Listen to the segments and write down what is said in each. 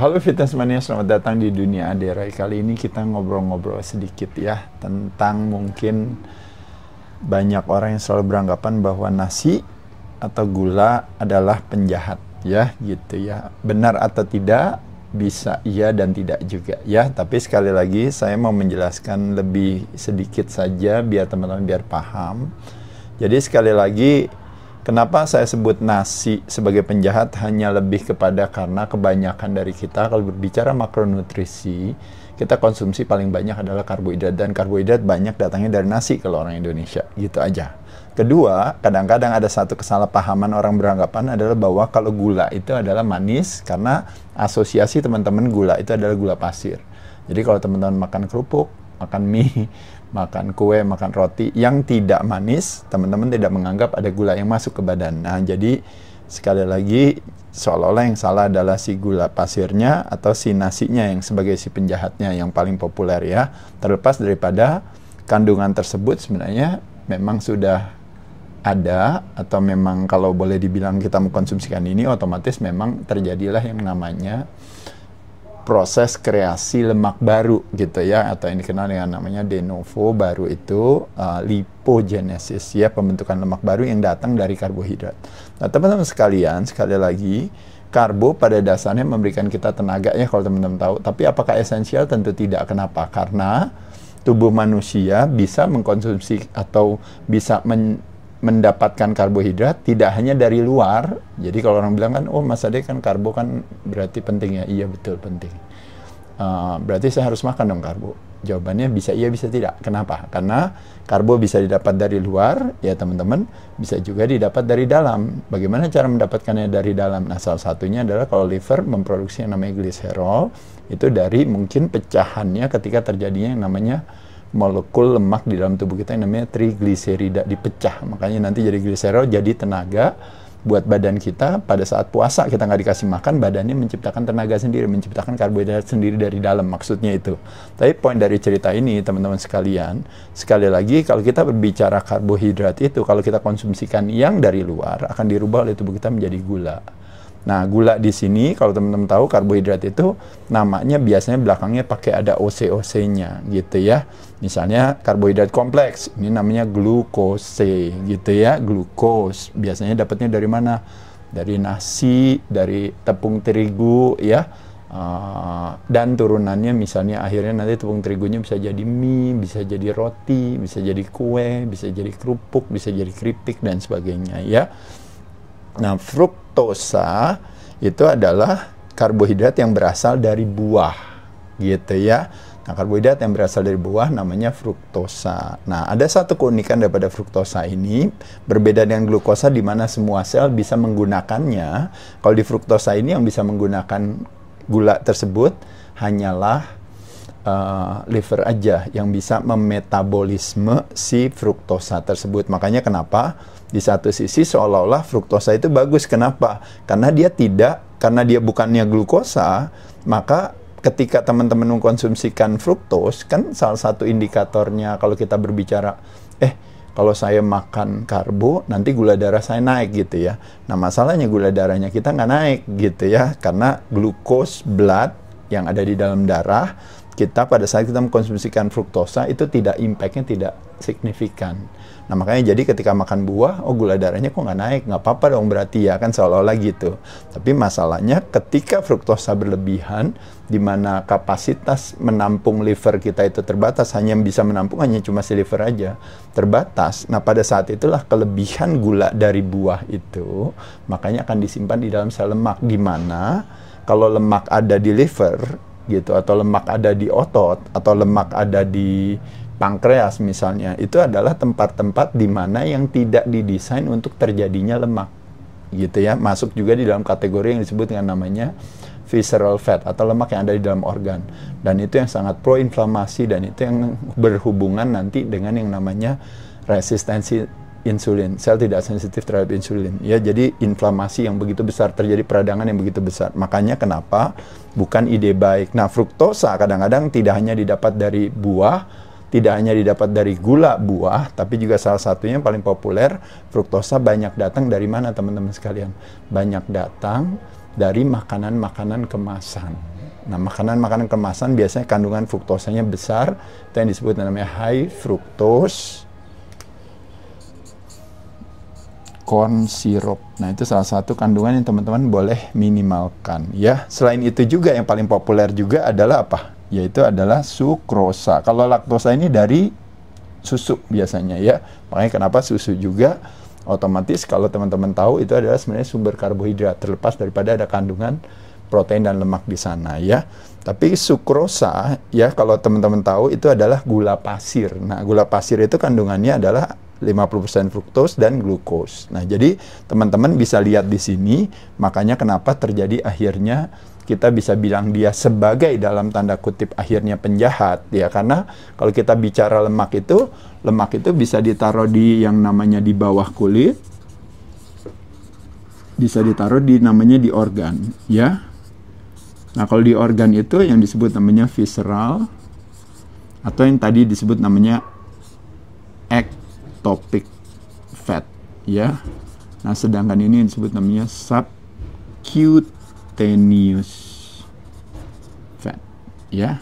Halo Fitness Mania, selamat datang di Dunia Aderai. Kali ini kita ngobrol-ngobrol sedikit ya tentang mungkin banyak orang yang selalu beranggapan bahwa nasi atau gula adalah penjahat ya gitu ya. Benar atau tidak? Bisa iya dan tidak juga ya. Tapi sekali lagi saya mau menjelaskan lebih sedikit saja biar teman-teman biar paham. Jadi sekali lagi, kenapa saya sebut nasi sebagai penjahat hanya lebih kepada karena kebanyakan dari kita kalau berbicara makronutrisi, kita konsumsi paling banyak adalah karbohidrat, dan karbohidrat banyak datangnya dari nasi kalau orang Indonesia, gitu aja. Kedua, kadang-kadang ada satu kesalahpahaman orang beranggapan adalah bahwa kalau gula itu adalah manis karena asosiasi teman-teman gula itu adalah gula pasir. Jadi kalau teman-teman makan kerupuk, makan mie, makan kue, makan roti yang tidak manis, teman-teman tidak menganggap ada gula yang masuk ke badan. Nah, jadi sekali lagi seolah-olah yang salah adalah si gula pasirnya atau si nasinya yang sebagai si penjahatnya yang paling populer ya. Terlepas daripada kandungan tersebut sebenarnya memang sudah ada, atau memang kalau boleh dibilang kita mengkonsumsikan ini otomatis memang terjadilah yang namanya proses kreasi lemak baru gitu ya, atau yang dikenal dengan namanya de novo baru itu lipogenesis ya, pembentukan lemak baru yang datang dari karbohidrat. Nah teman-teman sekalian, sekali lagi karbo pada dasarnya memberikan kita tenaga ya kalau teman-teman tahu, tapi apakah esensial? Tentu tidak. Kenapa? Karena tubuh manusia bisa mengkonsumsi atau bisa mendapatkan karbohidrat tidak hanya dari luar. Jadi kalau orang bilang kan, oh Mas Ade kan karbo kan berarti penting ya. Iya betul penting. Berarti saya harus makan dong karbo. Jawabannya bisa iya bisa tidak. Kenapa? Karena karbo bisa didapat dari luar ya teman-teman, bisa juga didapat dari dalam. Bagaimana cara mendapatkannya dari dalam? Nah salah satunya adalah kalau liver memproduksi yang namanya gliserol, itu dari mungkin pecahannya ketika terjadinya yang namanya molekul lemak di dalam tubuh kita yang namanya trigliserida dipecah, makanya nanti jadi gliserol, jadi tenaga buat badan kita. Pada saat puasa kita nggak dikasih makan, badannya menciptakan tenaga sendiri, menciptakan karbohidrat sendiri dari dalam, maksudnya itu. Tapi poin dari cerita ini teman-teman sekalian, sekali lagi kalau kita berbicara karbohidrat itu kalau kita konsumsikan yang dari luar akan dirubah oleh tubuh kita menjadi gula. Nah, gula di sini kalau teman-teman tahu karbohidrat itu namanya biasanya belakangnya pakai ada OC-OC-nya gitu ya. Misalnya karbohidrat kompleks, ini namanya glukose gitu ya, glukos. Biasanya dapatnya dari mana? Dari nasi, dari tepung terigu ya. Dan turunannya misalnya akhirnya nanti tepung terigunya bisa jadi mie, bisa jadi roti, bisa jadi kue, bisa jadi kerupuk, bisa jadi keripik dan sebagainya ya. Nah, fruktosa itu adalah karbohidrat yang berasal dari buah, gitu ya. Nah, karbohidrat yang berasal dari buah namanya fruktosa. Nah, ada satu keunikan daripada fruktosa ini, berbeda dengan glukosa di mana semua sel bisa menggunakannya. Kalau di fruktosa ini yang bisa menggunakan gula tersebut hanyalah liver aja yang bisa memetabolisme si fruktosa tersebut. Makanya kenapa di satu sisi seolah-olah fruktosa itu bagus. Kenapa? Karena dia bukannya glukosa, maka ketika teman-teman mengkonsumsikan fruktos, kan salah satu indikatornya kalau kita berbicara, kalau saya makan karbo, nanti gula darah saya naik gitu ya. Nah masalahnya gula darahnya kita nggak naik gitu ya, karena glukos blood yang ada di dalam darah kita pada saat kita mengkonsumsikan fruktosa itu tidak, impact-nya tidak signifikan. Nah makanya jadi ketika makan buah, oh gula darahnya kok nggak naik, nggak apa-apa dong berarti ya kan, seolah-olah gitu. Tapi masalahnya ketika fruktosa berlebihan, di mana kapasitas menampung liver kita itu terbatas, hanya bisa menampung hanya cuma si liver aja, terbatas. Nah pada saat itulah kelebihan gula dari buah itu, makanya akan disimpan di dalam sel lemak, di mana kalau lemak ada di liver gitu, atau lemak ada di otot, atau lemak ada di pankreas misalnya, itu adalah tempat-tempat di mana yang tidak didesain untuk terjadinya lemak gitu ya. Masuk juga di dalam kategori yang disebut dengan namanya visceral fat atau lemak yang ada di dalam organ, dan itu yang sangat pro-inflamasi, dan itu yang berhubungan nanti dengan yang namanya resistensi insulin. Sel tidak sensitif terhadap insulin ya, jadi inflamasi yang begitu besar, terjadi peradangan yang begitu besar. Makanya kenapa bukan ide baik. Nah fruktosa kadang-kadang tidak hanya didapat dari buah, tidak hanya didapat dari gula buah, tapi juga salah satunya yang paling populer, fruktosa banyak datang dari mana teman-teman sekalian? Banyak datang dari makanan-makanan kemasan Nah, makanan-makanan kemasan biasanya kandungan fruktosanya besar, itu yang disebut namanya high fructose corn syrup. Nah, itu salah satu kandungan yang teman-teman boleh minimalkan ya. Selain itu juga yang paling populer juga adalah apa? Yaitu adalah sukrosa. Kalau laktosa ini dari susu biasanya ya. Makanya kenapa susu juga otomatis kalau teman-teman tahu itu adalah sebenarnya sumber karbohidrat terlepas daripada ada kandungan protein dan lemak di sana ya. Tapi sukrosa ya kalau teman-teman tahu itu adalah gula pasir. Nah, gula pasir itu kandungannya adalah 50% fruktos dan glukos. Nah, jadi teman-teman bisa lihat di sini, makanya kenapa terjadi akhirnya kita bisa bilang dia sebagai dalam tanda kutip akhirnya penjahat ya, karena kalau kita bicara lemak itu bisa ditaruh di yang namanya di bawah kulit, bisa ditaruh di namanya di organ ya. Nah, kalau di organ itu yang disebut namanya visceral atau yang tadi disebut namanya ectopic fat ya. Nah, sedangkan ini yang disebut namanya subcutaneous fat ya.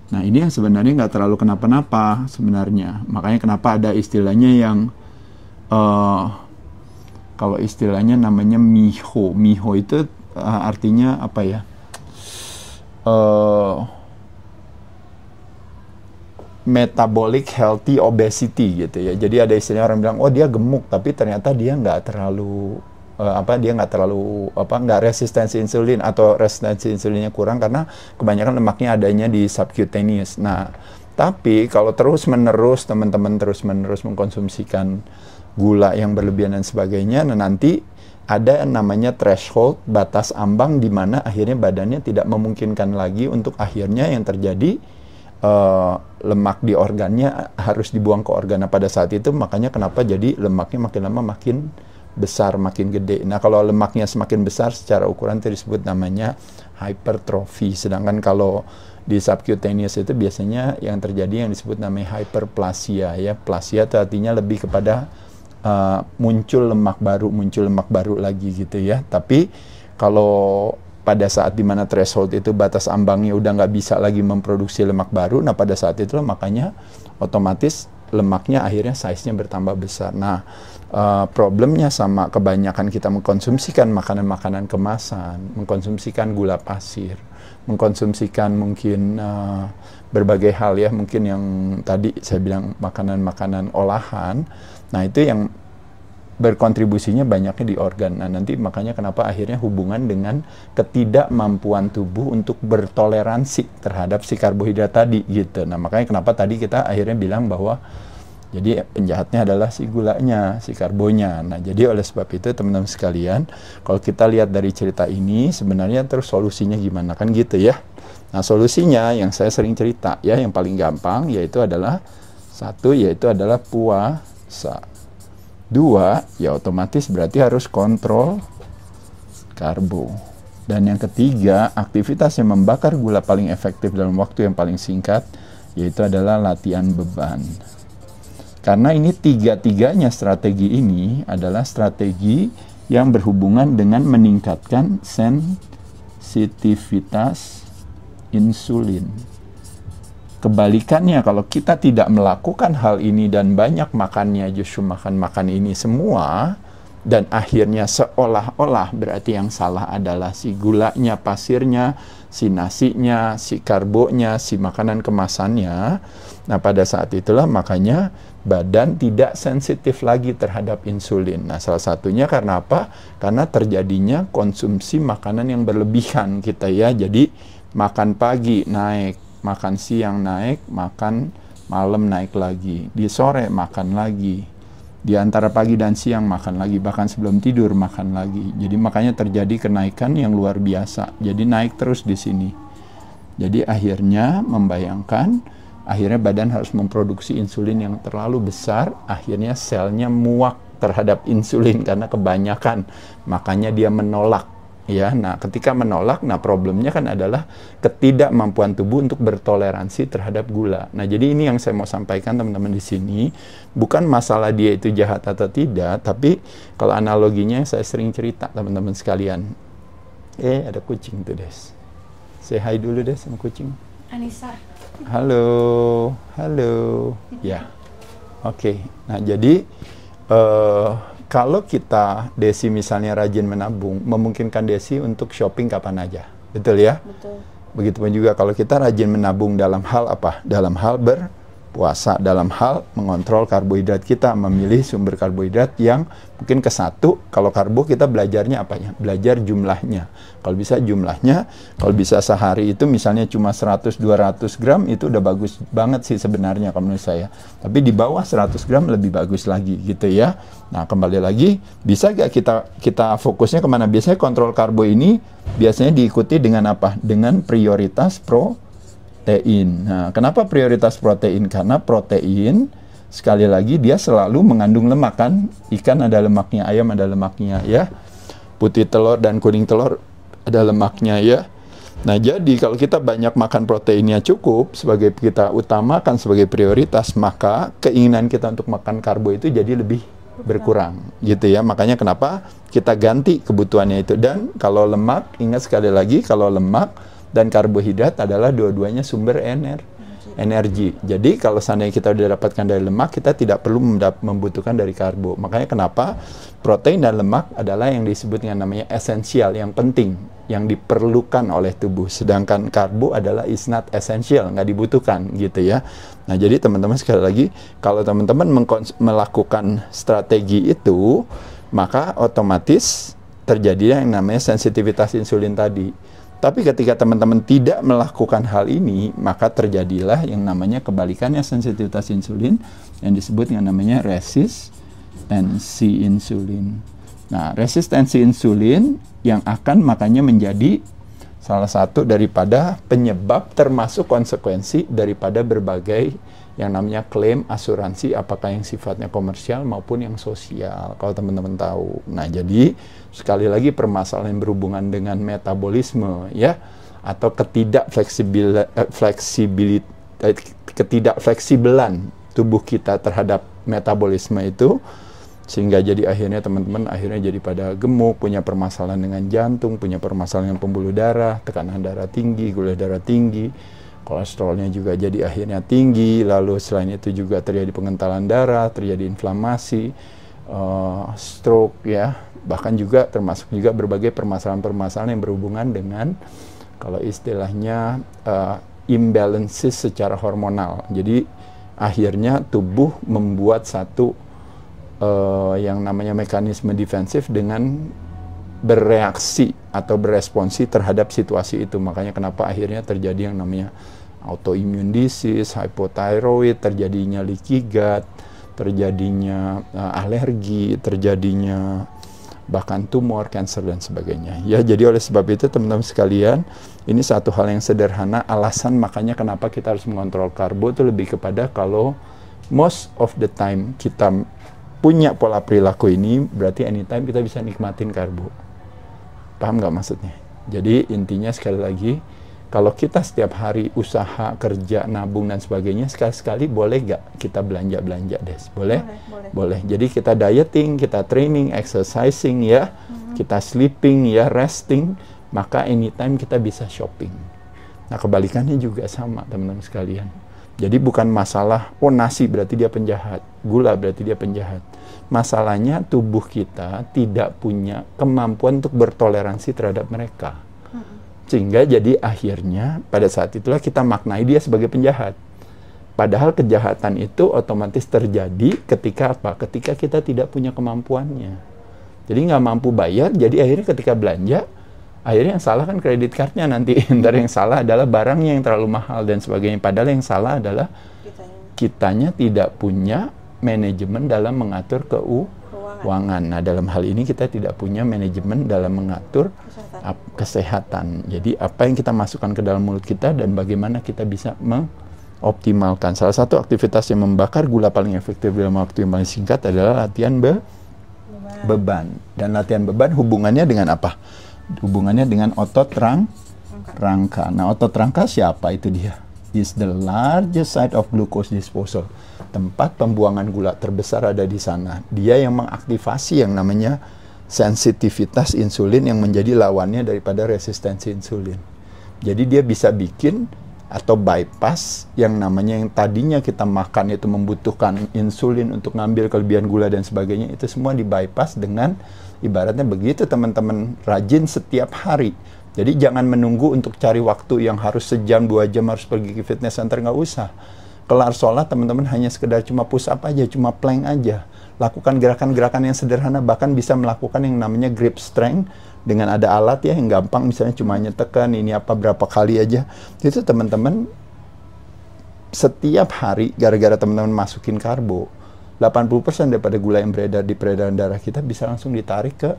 Nah, ini yang sebenarnya nggak terlalu kenapa-napa sebenarnya. Makanya kenapa ada istilahnya yang kalau istilahnya namanya MIHO. MIHO itu artinya apa ya? Metabolic healthy obesity gitu ya. Jadi ada istilah orang bilang, oh dia gemuk, tapi ternyata dia nggak terlalu nggak resistensi insulin atau resistensi insulinnya kurang karena kebanyakan lemaknya adanya di subcutaneous. Nah, tapi kalau terus-menerus teman-teman terus-menerus mengkonsumsikan gula yang berlebihan dan sebagainya, nah nanti ada namanya threshold, batas ambang di mana akhirnya badannya tidak memungkinkan lagi untuk akhirnya yang terjadi lemak di organnya harus dibuang ke organ. Nah, pada saat itu makanya kenapa jadi lemaknya makin lama makin besar, makin gede. Nah, kalau lemaknya semakin besar secara ukuran itu disebut namanya hypertrophy. Sedangkan kalau di subcutaneous itu biasanya yang terjadi yang disebut namanya hyperplasia ya. Plasia itu artinya lebih kepada muncul lemak baru lagi gitu ya. Tapi kalau pada saat dimana threshold itu batas ambangnya udah nggak bisa lagi memproduksi lemak baru, nah pada saat itu makanya otomatis lemaknya akhirnya size-nya bertambah besar. Nah, problemnya sama kebanyakan kita mengkonsumsikan makanan-makanan kemasan, mengkonsumsikan gula pasir, mengkonsumsikan mungkin berbagai hal ya, mungkin yang tadi saya bilang makanan-makanan olahan. Nah, itu yang berkontribusinya banyaknya di organ. Nah, nanti makanya kenapa akhirnya hubungan dengan ketidakmampuan tubuh untuk bertoleransi terhadap si karbohidrat tadi gitu. Nah, makanya kenapa tadi kita akhirnya bilang bahwa jadi penjahatnya adalah si gulanya, si karbonya. Nah, jadi oleh sebab itu teman-teman sekalian, kalau kita lihat dari cerita ini sebenarnya terus solusinya gimana kan gitu ya. Nah, solusinya yang saya sering cerita ya, yang paling gampang yaitu adalah puasa. 2, ya otomatis berarti harus kontrol karbo. Dan yang ketiga, aktivitas yang membakar gula paling efektif dalam waktu yang paling singkat, yaitu adalah latihan beban. Karena ini tiga-tiganya strategi ini adalah strategi yang berhubungan dengan meningkatkan sensitivitas insulin. Kebalikannya, kalau kita tidak melakukan hal ini dan banyak makannya, justru makan ini semua, dan akhirnya seolah-olah berarti yang salah adalah si gulanya, pasirnya, si nasinya, si karbonya, si makanan kemasannya. Nah, pada saat itulah makanya badan tidak sensitif lagi terhadap insulin. Nah, salah satunya karena apa? Karena terjadinya konsumsi makanan yang berlebihan kita ya. Jadi makan pagi naik, makan siang naik, makan malam naik lagi, di sore makan lagi, di antara pagi dan siang makan lagi, bahkan sebelum tidur makan lagi. Jadi makanya terjadi kenaikan yang luar biasa. Jadi naik terus di sini. Jadi akhirnya membayangkan, akhirnya badan harus memproduksi insulin yang terlalu besar, akhirnya selnya muak terhadap insulin karena kebanyakan, makanya dia menolak. Ya, nah ketika menolak, nah problemnya kan adalah ketidakmampuan tubuh untuk bertoleransi terhadap gula. Nah, jadi ini yang saya mau sampaikan teman-teman di sini, bukan masalah dia itu jahat atau tidak, tapi kalau analoginya saya sering cerita teman-teman sekalian. Ada kucing tuh, Des. Say hi dulu deh sama kucing. Anissa. Halo, halo. Ya, oke. Nah, jadi kalau kita Desi misalnya rajin menabung, memungkinkan Desi untuk shopping kapan aja, betul ya? Betul. Begitupun juga kalau kita rajin menabung dalam hal apa? Dalam hal berpuasa, dalam hal mengontrol karbohidrat kita, memilih sumber karbohidrat yang mungkin ke satu. Kalau karbo kita belajarnya apanya? Belajar jumlahnya. Kalau bisa jumlahnya, kalau bisa sehari itu misalnya cuma 100-200 gram, itu udah bagus banget sih sebenarnya kalau menurut saya. Tapi di bawah 100 gram lebih bagus lagi gitu ya. Nah, kembali lagi, bisa gak kita fokusnya kemana? Biasanya kontrol karbo ini biasanya diikuti dengan apa? Dengan prioritas protein. Nah, kenapa prioritas protein? Karena protein, sekali lagi, dia selalu mengandung lemak kan? Ikan ada lemaknya, ayam ada lemaknya ya. Putih telur dan kuning telur ada lemaknya ya. Nah, jadi kalau kita banyak makan proteinnya cukup, sebagai kita utamakan sebagai prioritas, maka keinginan kita untuk makan karbo itu jadi lebih berkurang gitu ya. Makanya kenapa kita ganti kebutuhannya itu. Dan kalau lemak, ingat sekali lagi, kalau lemak dan karbohidrat adalah dua-duanya sumber energi. Jadi kalau seandainya kita sudah dapatkan dari lemak, kita tidak perlu membutuhkan dari karbo. Makanya kenapa protein dan lemak adalah yang disebut dengan namanya esensial, yang penting, yang diperlukan oleh tubuh. Sedangkan karbo adalah is not essential, nggak dibutuhkan gitu ya. Nah, jadi teman-teman sekali lagi, kalau teman-teman melakukan strategi itu, maka otomatis terjadi yang namanya sensitivitas insulin tadi. Tapi ketika teman-teman tidak melakukan hal ini, maka terjadilah yang namanya kebalikannya sensitivitas insulin, yang disebut yang namanya resistensi insulin. Nah, resistensi insulin yang akan makanya menjadi salah satu daripada penyebab termasuk konsekuensi daripada berbagai yang namanya klaim asuransi, apakah yang sifatnya komersial maupun yang sosial, kalau teman-teman tahu. Nah, jadi sekali lagi permasalahan yang berhubungan dengan metabolisme ya, atau ketidakfleksibelan tubuh kita terhadap metabolisme itu, sehingga jadi akhirnya teman-teman jadi pada gemuk, punya permasalahan dengan jantung, punya permasalahan dengan pembuluh darah, tekanan darah tinggi, gula darah tinggi, kolesterolnya juga jadi akhirnya tinggi. Lalu selain itu juga terjadi pengentalan darah, terjadi inflamasi, stroke ya, bahkan juga termasuk juga berbagai permasalahan-permasalahan yang berhubungan dengan kalau istilahnya imbalances secara hormonal. Jadi akhirnya tubuh membuat satu yang namanya mekanisme defensif dengan bereaksi atau beresponsi terhadap situasi itu. Makanya kenapa akhirnya terjadi yang namanya autoimmune disease, hypothyroid, terjadinya leaky gut, terjadinya alergi, terjadinya bahkan tumor, cancer dan sebagainya. Ya, jadi oleh sebab itu teman-teman sekalian, ini satu hal yang sederhana, alasan makanya kenapa kita harus mengontrol karbo itu lebih kepada kalau most of the time kita punya pola perilaku ini, berarti anytime kita bisa nikmatin karbo. Paham nggak maksudnya? Jadi intinya sekali lagi, kalau kita setiap hari usaha, kerja, nabung dan sebagainya, sekali-sekali boleh nggak kita belanja-belanja, Des? Boleh? Boleh. Jadi kita dieting, kita training, exercising ya, kita sleeping ya, resting, maka anytime kita bisa shopping. Nah, kebalikannya juga sama teman-teman sekalian. Jadi bukan masalah, oh nasi berarti dia penjahat, gula berarti dia penjahat. Masalahnya tubuh kita tidak punya kemampuan untuk bertoleransi terhadap mereka. Sehingga jadi akhirnya pada saat itulah kita maknai dia sebagai penjahat. Padahal kejahatan itu otomatis terjadi ketika apa? Ketika kita tidak punya kemampuannya. Jadi nggak mampu bayar, jadi akhirnya ketika belanja, akhirnya yang salah kan kredit cardnya nanti. Ntar yang salah adalah barangnya yang terlalu mahal dan sebagainya. Padahal yang salah adalah kitanya tidak punya manajemen dalam mengatur keuangan. Nah, dalam hal ini kita tidak punya manajemen dalam mengatur kesehatan. Jadi apa yang kita masukkan ke dalam mulut kita dan bagaimana kita bisa mengoptimalkan. Salah satu aktivitas yang membakar gula paling efektif dalam waktu yang paling singkat adalah latihan beban. Dan latihan beban hubungannya dengan apa? Hubungannya dengan otot rangka. Nah, otot rangka siapa itu dia? Is the largest site of glucose disposal. Tempat pembuangan gula terbesar ada di sana. Dia yang mengaktifasi yang namanya sensitivitas insulin yang menjadi lawannya daripada resistensi insulin. Jadi dia bisa bikin atau bypass yang namanya yang tadinya kita makan itu membutuhkan insulin untuk ngambil kelebihan gula dan sebagainya, itu semua di bypass dengan ibaratnya begitu teman-teman rajin setiap hari. Jadi jangan menunggu untuk cari waktu yang harus sejam 2 jam harus pergi ke fitness center, nggak usah. Kelar sholat teman-teman hanya sekedar cuma push up aja, cuma plank aja. Lakukan gerakan-gerakan yang sederhana, bahkan bisa melakukan yang namanya grip strength dengan ada alat ya yang gampang, misalnya cuma nyetekan ini apa berapa kali aja. Itu teman-teman setiap hari gara-gara teman-teman masukin karbo, 80% daripada gula yang beredar di peredaran darah kita bisa langsung ditarik ke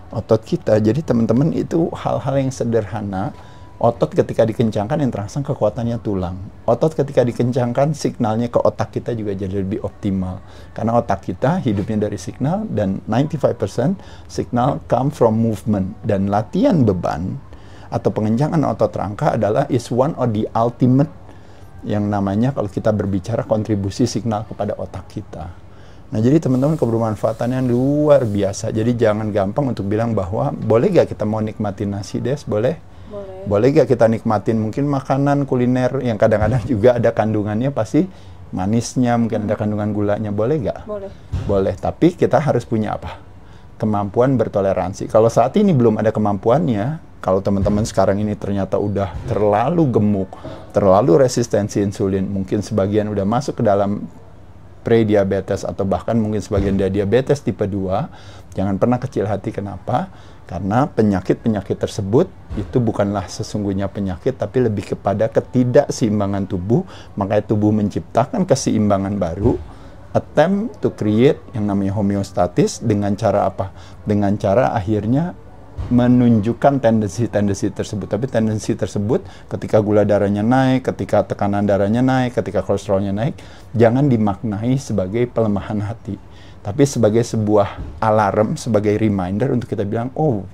otot kita. Jadi teman-teman itu hal-hal yang sederhana. Otot ketika dikencangkan yang terangsang kekuatannya tulang. Otot ketika dikencangkan signalnya ke otak kita juga jadi lebih optimal. Karena otak kita hidupnya dari signal dan 95% signal come from movement. Dan latihan beban atau pengencangan otot rangka adalah is one of the ultimate yang namanya kalau kita berbicara kontribusi signal kepada otak kita. Nah jadi teman-teman kebermanfaatannya luar biasa. Jadi jangan gampang untuk bilang bahwa boleh gak kita mau nikmatin nasi Des? Boleh? Boleh gak kita nikmatin mungkin makanan kuliner yang kadang-kadang juga ada kandungannya pasti manisnya, mungkin ada kandungan gulanya, boleh gak? Boleh. Boleh, tapi kita harus punya apa? Kemampuan bertoleransi. Kalau saat ini belum ada kemampuannya, kalau teman-teman sekarang ini ternyata udah terlalu gemuk, terlalu resistensi insulin, mungkin sebagian udah masuk ke dalam pre-diabetes atau bahkan mungkin sebagian dia diabetes tipe 2, jangan pernah kecil hati. Kenapa? Karena penyakit-penyakit tersebut itu bukanlah sesungguhnya penyakit, tapi lebih kepada ketidakseimbangan tubuh. Makanya tubuh menciptakan keseimbangan baru, attempt to create yang namanya homeostatis dengan cara apa? Dengan cara akhirnya menunjukkan tendensi-tendensi tersebut. Tapi tendensi tersebut ketika gula darahnya naik, ketika tekanan darahnya naik, ketika kolesterolnya naik, jangan dimaknai sebagai pelemahan hati, tapi sebagai sebuah alarm, sebagai reminder untuk kita bilang, oh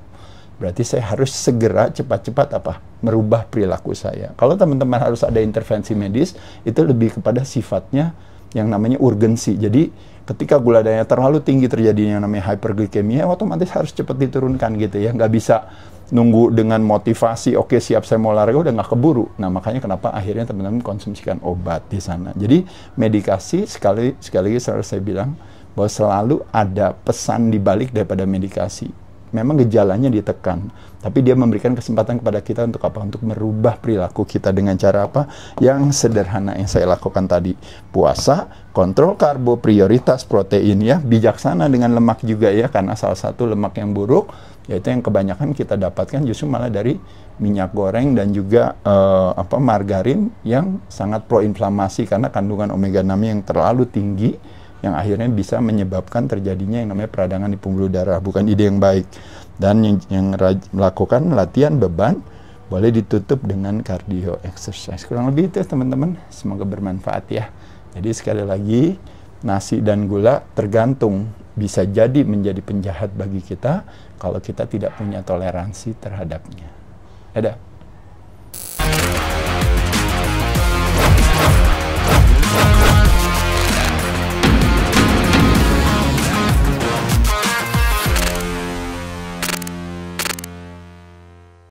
berarti saya harus segera cepat-cepat apa? Merubah perilaku saya. Kalau teman-teman harus ada intervensi medis, itu lebih kepada sifatnya yang namanya urgensi. Jadi ketika gula darahnya terlalu tinggi terjadinya yang namanya hyperglikemia, otomatis harus cepat diturunkan gitu ya. Nggak bisa nunggu dengan motivasi, oke siap saya mau olahraga, udah nggak keburu. Nah makanya kenapa akhirnya teman-teman konsumsikan obat di sana. Jadi medikasi sekali lagi selalu saya bilang bahwa selalu ada pesan di balik daripada medikasi. Memang gejalanya ditekan, tapi dia memberikan kesempatan kepada kita untuk apa? Untuk merubah perilaku kita dengan cara apa? Yang sederhana yang saya lakukan tadi. Puasa, kontrol karbo, prioritas protein ya, bijaksana dengan lemak juga ya, karena salah satu lemak yang buruk yaitu yang kebanyakan kita dapatkan justru malah dari minyak goreng dan juga margarin yang sangat proinflamasi karena kandungan omega 6 yang terlalu tinggi, yang akhirnya bisa menyebabkan terjadinya yang namanya peradangan di pembuluh darah. Bukan ide yang baik. Dan yang melakukan latihan beban boleh ditutup dengan cardio exercise. Kurang lebih itu teman-teman. Semoga bermanfaat ya. Jadi sekali lagi, nasi dan gula tergantung bisa jadi menjadi penjahat bagi kita kalau kita tidak punya toleransi terhadapnya. Ada?